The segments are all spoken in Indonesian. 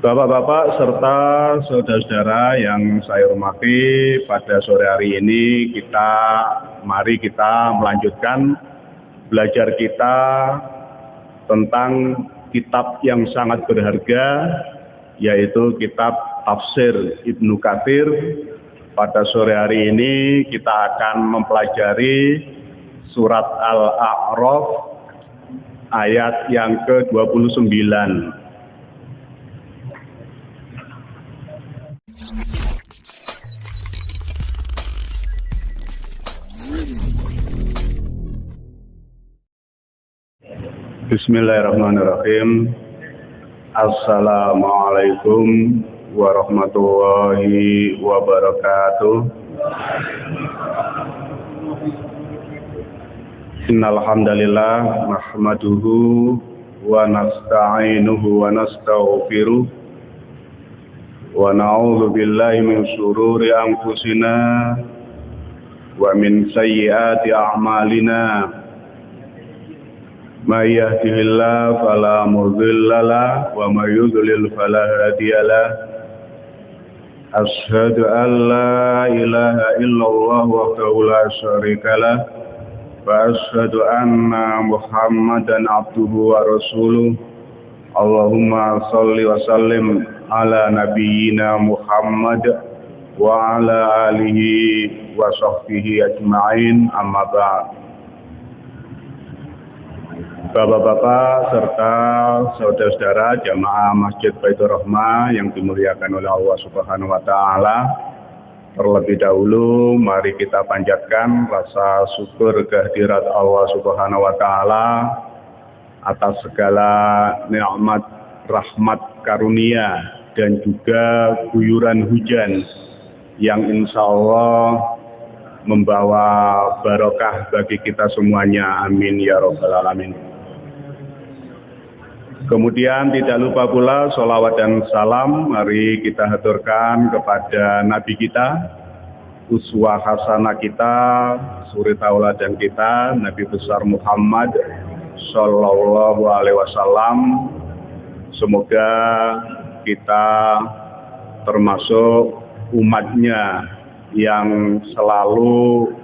Bapak-bapak serta saudara-saudara yang saya hormati, pada sore hari ini mari kita melanjutkan belajar kita tentang kitab yang sangat berharga, yaitu kitab Tafsir Ibnu Katsir. Pada sore hari ini kita akan mempelajari surat Al-A'raf ayat yang ke-29. Bismillahirrahmanirrahim. Assalamualaikum warahmatullahi wabarakatuh. Innal hamdalillah nahmaduhu wa nasta'inuhu wa nastaghfiruh wa na'udzu billahi min shururi anfusina wa min sayyiati a'malina. May yahdihillahu fala mudilla lahu wa may yudlil fala hadiya lahu. Asyhadu an la ilaha illallah wahdahu la syarika lahu wa asyhadu anna Muhammadan abduhu wa rasuluh. Allahumma shalli wa sallim ala nabiyyina Muhammad wa ala alihi wa sahbihi ajma'in, amma ba'd. Bapak-bapak serta saudara-saudara jamaah Masjid Baitur Rahmah yang dimuliakan oleh Allah Subhanahu wa taala, terlebih dahulu mari kita panjatkan rasa syukur kehadirat Allah Subhanahu wa taala atas segala nikmat, rahmat, karunia dan juga guyuran hujan yang insya Allah membawa barokah bagi kita semuanya. Amin ya rabbal alamin. Kemudian tidak lupa pula sholawat dan salam mari kita haturkan kepada Nabi kita, uswah hasanah kita, suri tauladan kita, Nabi besar Muhammad Sallallahu Alaihi Wasallam. Semoga kita termasuk umatnya yang selalu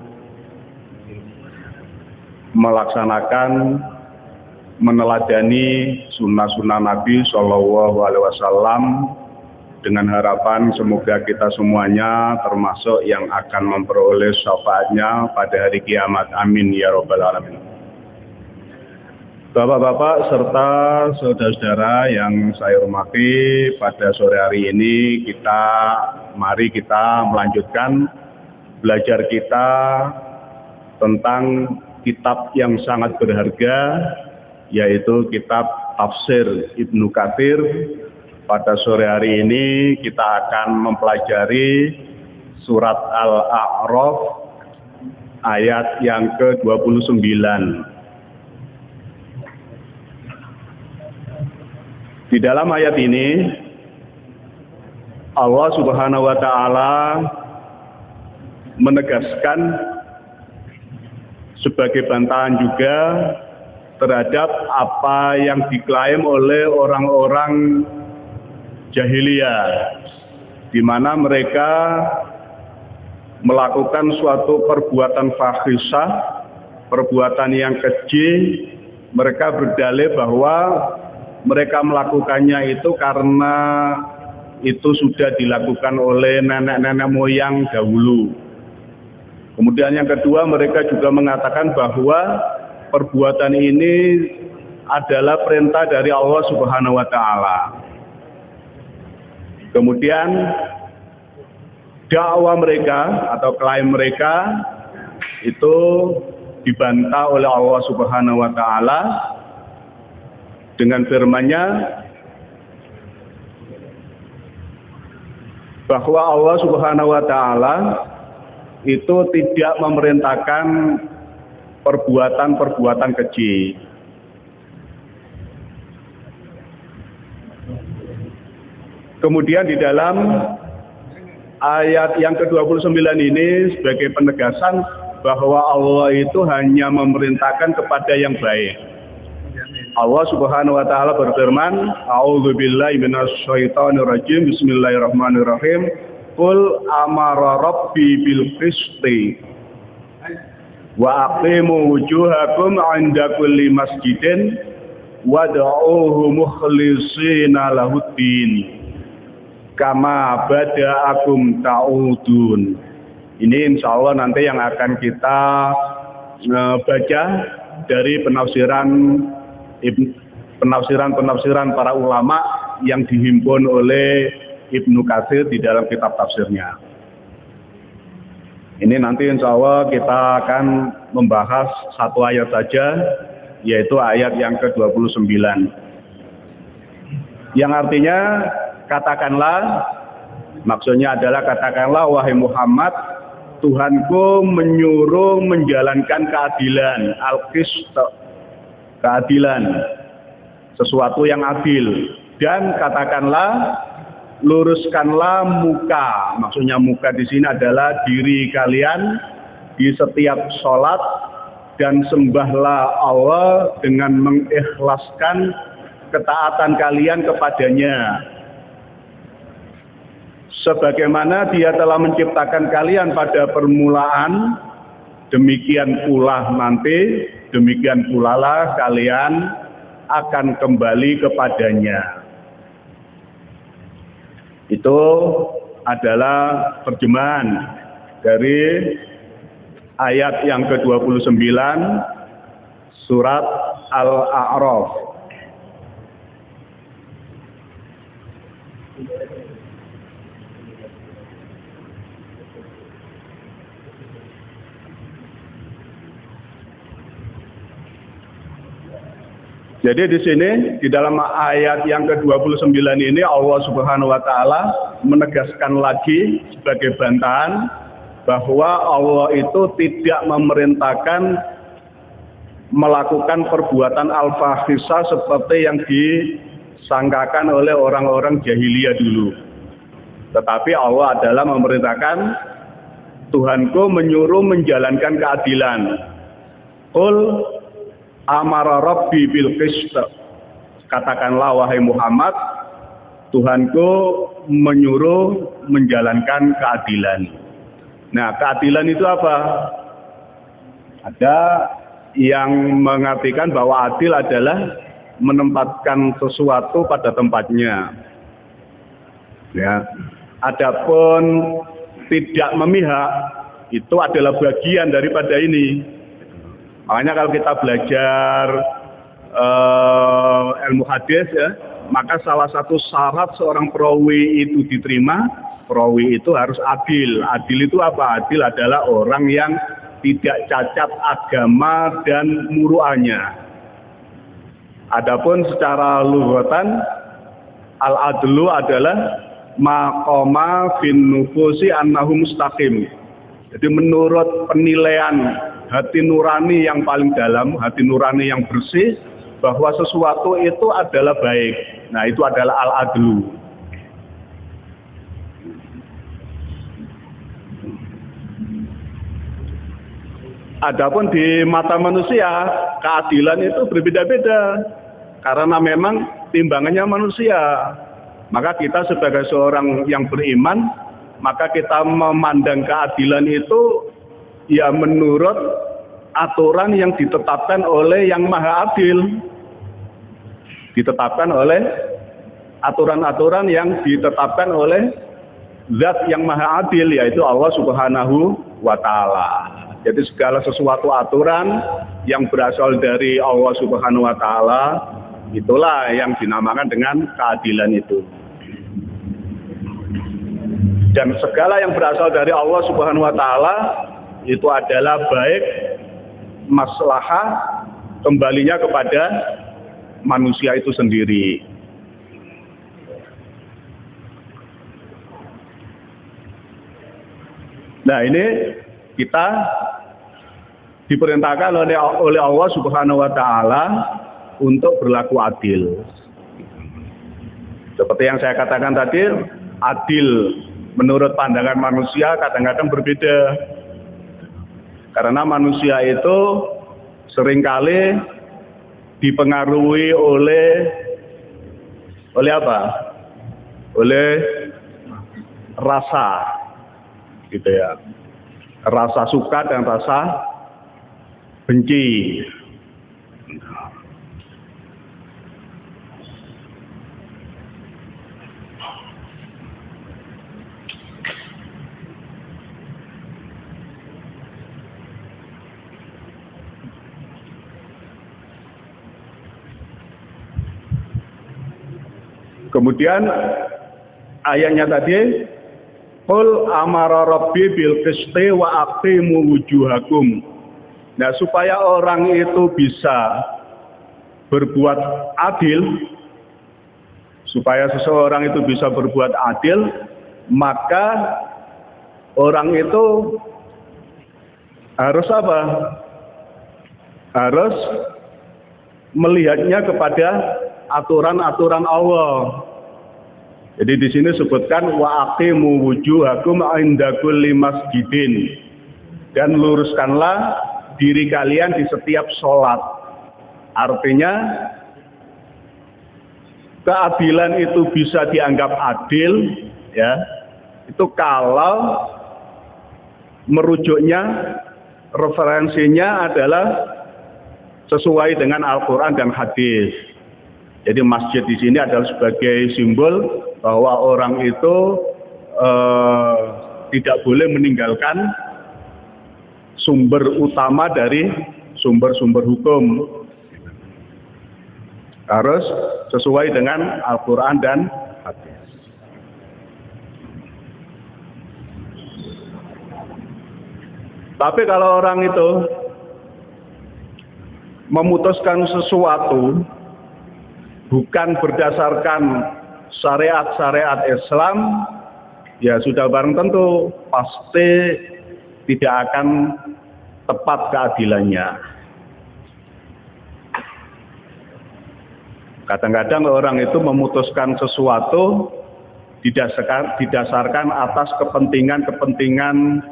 melaksanakan, meneladani sunnah-sunnah Nabi Shallallahu Alaihi Wasallam, dengan harapan semoga kita semuanya termasuk yang akan memperoleh syafaatnya pada hari kiamat. Amin ya rabbal alamin. Bapak-bapak serta saudara-saudara yang saya hormati, pada sore hari ini mari kita melanjutkan belajar kita tentang kitab yang sangat berharga, yaitu kitab Tafsir Ibnu Katsir. Pada sore hari ini kita akan mempelajari surat Al-A'raf ayat yang ke-29. Di dalam ayat ini Allah Subhanahu wa taala menegaskan sebagai bantahan juga terhadap apa yang diklaim oleh orang-orang jahiliyah, di mana mereka melakukan suatu perbuatan fahisah, perbuatan yang keji. Mereka berdalih bahwa mereka melakukannya itu karena itu sudah dilakukan oleh nenek-nenek moyang dahulu. Kemudian yang kedua, mereka juga mengatakan bahwa perbuatan ini adalah perintah dari Allah Subhanahu wa taala. Kemudian dakwah mereka atau klaim mereka itu dibantah oleh Allah Subhanahu wa taala dengan firman-Nya bahwa Allah Subhanahu wa taala itu tidak memerintahkan perbuatan-perbuatan keji. Kemudian di dalam ayat yang ke-29 ini sebagai penegasan bahwa Allah itu hanya memerintahkan kepada yang baik. Allah Subhanahu wa taala berfirman, "A'udzubillahi minasyaitonirrajim. Bismillahirrahmanirrahim. Qul amara rabbi bil qisti wa aqimu wujuhakum 'inda kulli masjidin wad'uuhu mukhlishina lahuddin kama bada'akum ta'udun." Ini insya Allah nanti yang akan kita baca dari penafsiran para ulama yang dihimpun oleh Ibnu Katsir di dalam kitab tafsirnya. Ini nanti insya Allah kita akan membahas satu ayat saja, yaitu ayat yang ke-29. Yang artinya, katakanlah, maksudnya adalah katakanlah, wahai Muhammad, Tuhanku menyuruh menjalankan keadilan, al-qist, keadilan, sesuatu yang adil. Dan katakanlah, luruskanlah muka. Maksudnya muka di sini adalah diri kalian di setiap sholat, dan sembahlah Allah dengan mengikhlaskan ketaatan kalian kepadanya, sebagaimana Dia telah menciptakan kalian pada permulaan, demikian pula nanti, demikian pula lah kalian akan kembali kepadanya. Itu adalah terjemahan dari ayat yang ke-29 surat Al-A'raf. Jadi di sini, di dalam ayat yang ke-29 ini, Allah Subhanahu wa taala menegaskan lagi sebagai bantahan bahwa Allah itu tidak memerintahkan melakukan perbuatan al-fahisah seperti yang disangkakan oleh orang-orang jahiliyah dulu. Tetapi Allah adalah memerintahkan, Tuhanku menyuruh menjalankan keadilan. Qul amara rabbi bil qist. Katakanlah wahai Muhammad, Tuhanku menyuruh menjalankan keadilan. Nah, keadilan itu apa? Ada yang mengartikan bahwa adil adalah menempatkan sesuatu pada tempatnya. Ya. Adapun tidak memihak itu adalah bagian daripada ini. Makanya kalau kita belajar ilmu hadis ya, maka salah satu syarat seorang perawi itu diterima, perawi itu harus adil. Adil itu apa? Adil adalah orang yang tidak cacat agama dan muru'ahnya. Adapun secara lughatan, al-adlu adalah maqama fin nufusi annahu mustaqim. Jadi menurut penilaian hati nurani yang paling dalam, hati nurani yang bersih, bahwa sesuatu itu adalah baik. Nah, itu adalah al-adlu. Adapun di mata manusia, keadilan itu berbeda-beda. Karena memang timbangannya manusia. Maka kita sebagai seorang yang beriman, maka kita memandang keadilan itu ya menurut aturan yang ditetapkan oleh yang maha adil. Ditetapkan oleh aturan-aturan yang ditetapkan oleh zat yang maha adil, yaitu Allah Subhanahu wa ta'ala. Jadi segala sesuatu aturan yang berasal dari Allah Subhanahu wa ta'ala, itulah yang dinamakan dengan keadilan itu. Dan segala yang berasal dari Allah Subhanahu wa ta'ala itu adalah baik, maslahah, kembalinya kepada manusia itu sendiri. Nah, ini kita diperintahkan oleh Allah Subhanahu wa ta'ala untuk berlaku adil. Seperti yang saya katakan tadi, adil menurut pandangan manusia kadang-kadang berbeda. Karena manusia itu seringkali dipengaruhi oleh apa? Oleh rasa, gitu ya. Rasa suka dan rasa benci. Kemudian ayatnya tadi, qul amara rabbi bil qisti wa aqimu wujuhakum. Nah, supaya orang itu bisa berbuat adil, supaya seseorang itu bisa berbuat adil, maka orang itu harus apa? Harus melihatnya kepada aturan-aturan Allah. Jadi di sini sebutkan wa aqimu wujuhakum inda kulli masjidin, dan luruskanlah diri kalian di setiap sholat. Artinya keadilan itu bisa dianggap adil, ya, itu kalau merujuknya, referensinya adalah sesuai dengan Al-Quran dan hadis. Jadi masjid di sini adalah sebagai simbol bahwa orang itu tidak boleh meninggalkan sumber utama dari sumber-sumber hukum. Harus sesuai dengan Al-Quran dan hadis. Tapi kalau orang itu memutuskan sesuatu bukan berdasarkan syariat-syariat Islam, ya sudah barang tentu pasti tidak akan tepat keadilannya. Kadang-kadang orang itu memutuskan sesuatu didasarkan atas kepentingan-kepentingan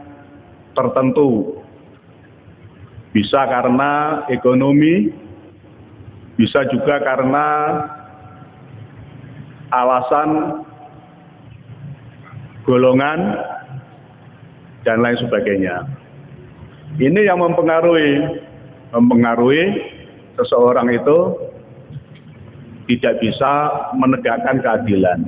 tertentu. Bisa karena ekonomi, bisa juga karena alasan golongan dan lain sebagainya. Ini yang mempengaruhi seseorang itu tidak bisa menegakkan keadilan.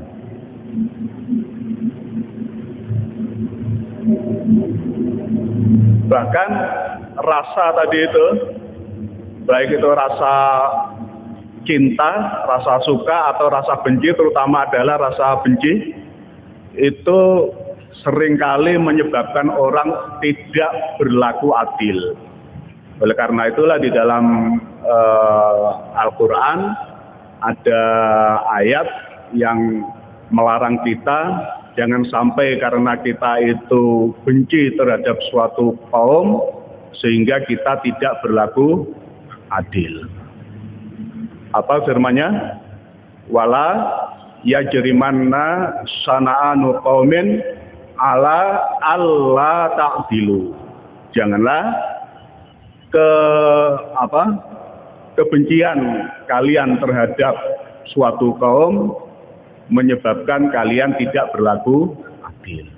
Bahkan rasa tadi itu, baik itu rasa cinta, rasa suka atau rasa benci, terutama adalah rasa benci, itu seringkali menyebabkan orang tidak berlaku adil. Oleh karena itulah di dalam Al-Quran ada ayat yang melarang kita jangan sampai karena kita itu benci terhadap suatu kaum sehingga kita tidak berlaku adil. Apa firman-Nya? Wala yajrimanna sana'anu qaumin ala alla ta'dilu. Janganlah kebencian kalian terhadap suatu kaum menyebabkan kalian tidak berlaku adil.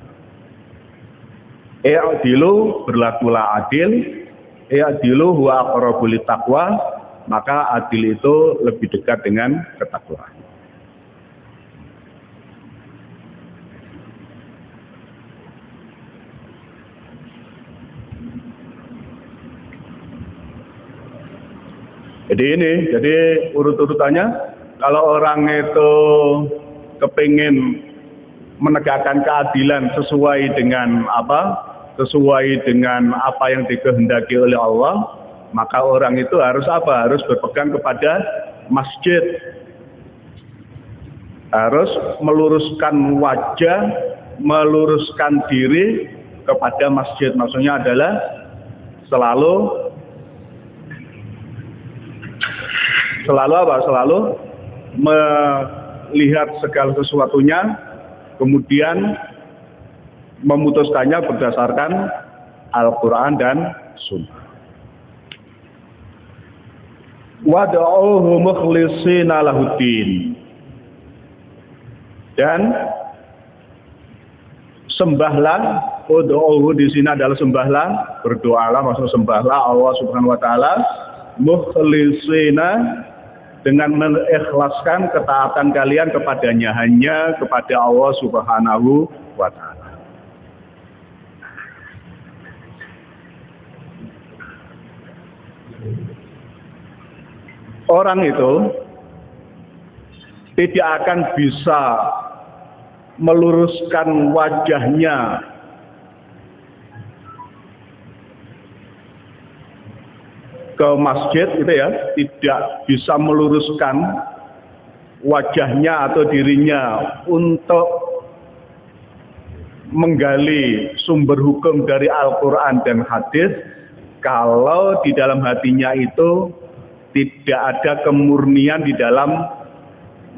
I'dilu, berlakulah adil. I'dilu huwa aqrabu littaqwa, maka adil itu lebih dekat dengan ketakwaan. Jadi urut-urutannya, kalau orang itu kepingin menegakkan keadilan sesuai dengan apa yang dikehendaki oleh Allah, maka orang itu harus apa? Harus berpegang kepada masjid, harus meluruskan wajah, meluruskan diri kepada masjid. Maksudnya adalah selalu melihat segala sesuatunya, kemudian memutuskannya berdasarkan Al-Quran dan Sunnah. wad'uuhu mukhlishina lahuddin. Dan sembahlah, ud'uuhu di sini adalah sembahlah, berdoalah, maksud sembahlah Allah Subhanahu wa taala mukhlishina, dengan mengikhlaskan ketaatan kalian kepadanya, hanya kepada Allah Subhanahu wa taala. Orang itu tidak akan bisa meluruskan wajahnya ke masjid, gitu ya, tidak bisa meluruskan wajahnya atau dirinya untuk menggali sumber hukum dari Al-Quran dan hadis kalau di dalam hatinya itu tidak ada kemurnian di dalam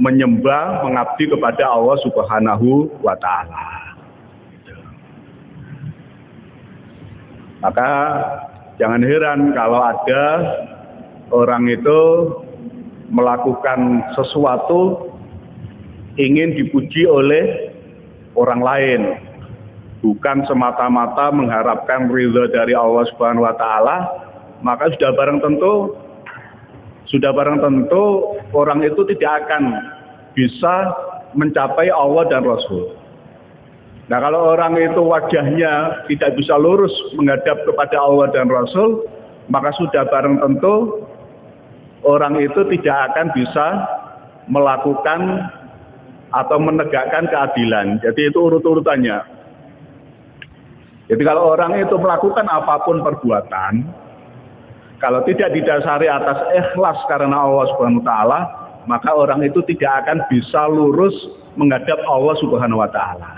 menyembah, mengabdi kepada Allah Subhanahu wa taala. Maka jangan heran kalau ada orang itu melakukan sesuatu ingin dipuji oleh orang lain, bukan semata-mata mengharapkan ridha dari Allah Subhanahu wa taala, maka sudah barang tentu orang itu tidak akan bisa mencapai Allah dan Rasul. Nah, kalau orang itu wajahnya tidak bisa lurus menghadap kepada Allah dan Rasul, maka sudah barang tentu orang itu tidak akan bisa melakukan atau menegakkan keadilan. Jadi itu urut-urutannya. Jadi kalau orang itu melakukan apapun perbuatan, kalau tidak didasari atas ikhlas karena Allah Subhanahu wa taala, maka orang itu tidak akan bisa lurus menghadap Allah Subhanahu wa taala.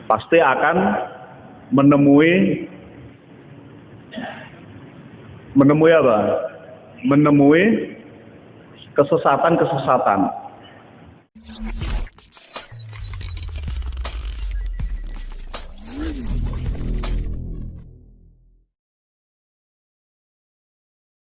Pasti akan menemui apa? Menemui kesesatan-kesesatan.